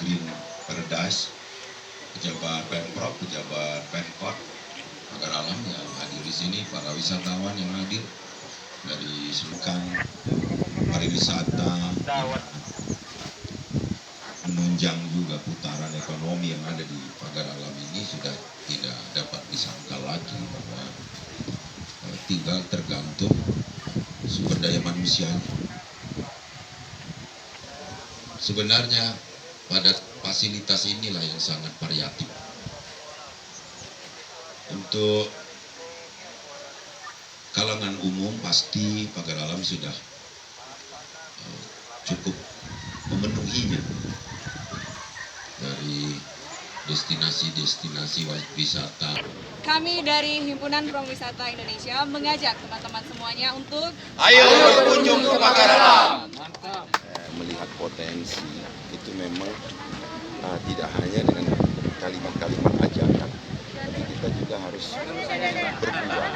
Green Paradise, pejabat Pemprov, pejabat Pemkot, Pagar Alam yang hadir di sini, para wisatawan yang hadir dari seluruh pariwisata, menunjang juga putaran ekonomi yang ada di Pagar Alam ini sudah tidak dapat disangkal lagi bahwa tinggal tergantung sumber daya manusianya. Sebenarnya pada fasilitas inilah yang sangat variatif. Untuk kalangan umum pasti Pagar Alam sudah cukup memenuhinya. Dari destinasi-destinasi wisata. Kami dari Himpunan Ruang Wisata Indonesia mengajak teman-teman semuanya untuk ayo berkunjung ke Pagar Alam. Melihat potensi itu memang tidak hanya dengan kalimat-kalimat ajakan, tapi kita juga harus berbuat.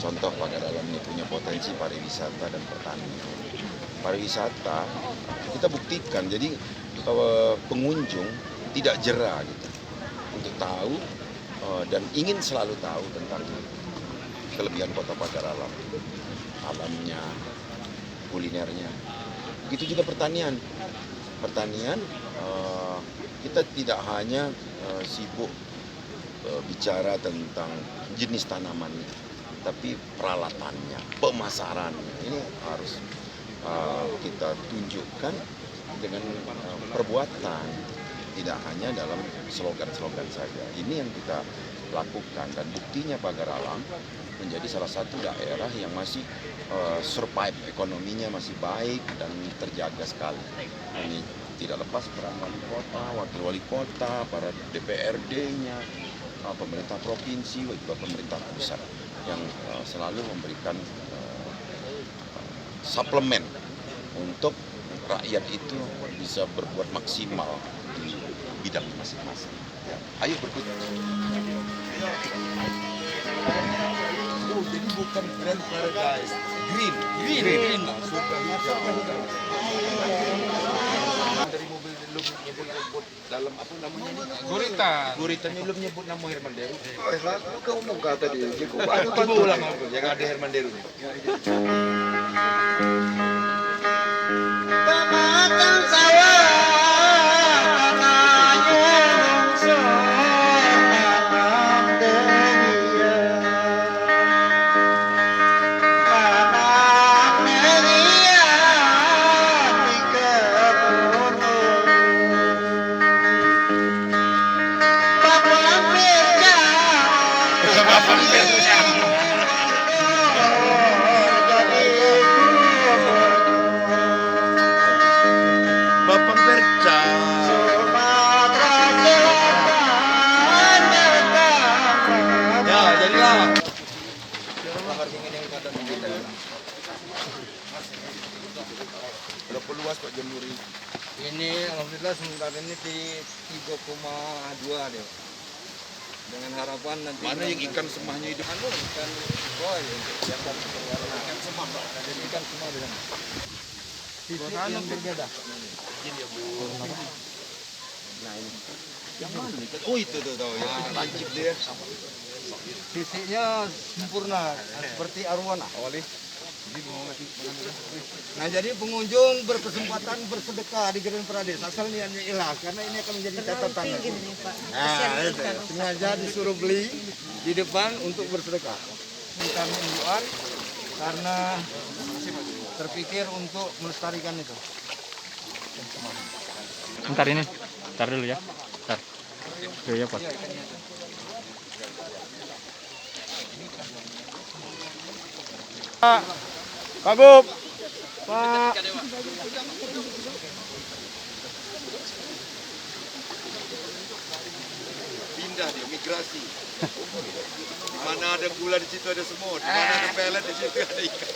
Contoh Pagar Alam ini punya potensi pariwisata dan pertanian. Pariwisata kita buktikan, jadi pengunjung tidak jera gitu untuk tahu dan ingin selalu tahu tentang kelebihan kota Pagar Alam, alamnya, kulinernya. Begitu juga pertanian. Pertanian kita tidak hanya sibuk bicara tentang jenis tanamannya, tapi peralatannya, pemasarannya. Ini harus kita tunjukkan dengan perbuatan, tidak hanya dalam slogan-slogan saja. Ini yang kita lakukan, dan buktinya Pagar Alam menjadi salah satu daerah yang masih survive, ekonominya masih baik dan terjaga sekali. Ini tidak lepas peran wali kota, wakil wali kota, para DPRD-nya, pemerintah provinsi, juga pemerintah pusat yang selalu memberikan suplemen untuk rakyat itu bisa berbuat maksimal di bidang masing-masing. Ya. Ayo berkunjung. Oh, jadi bukan Grand Paradise, Green. Sudah hijau. Dari mobil nyebut dalam apa namanya ini? Gurita belum nyebut nama Herman Deru. Kau mau kata dia, Coba ulang yang ada Herman Deru. Bapak Perca. Ya, jadilah. Berapa luas Pak Jamuri? Ini alhamdulillah sementara ini di 3,2 deh. Dengan harapan nanti Mana yang ikan semahnya hidup? ikan koi yang berwarna ikan semah, jadi ikan semah di sana. Titik yang berbeda. Nah ini. Yang mana nih? Oh itu tuh ya. Lancip dia. Titiknya sempurna seperti arwana. Nah jadi pengunjung berkesempatan bersedekah di Grand Paradise asal niatnya ikhlas karena ini akan menjadi catatan. Nah itu sengaja disuruh beli di depan untuk bersedekah. Kami imbuan karena terpikir untuk melestarikan itu. Bentar dulu ya. Bentar. Ya, Pak. Pak Gub. Pak. Pindah dia, migrasi. Di mana ada gula di situ ada semut, di mana ada pelet di situ ada ikan.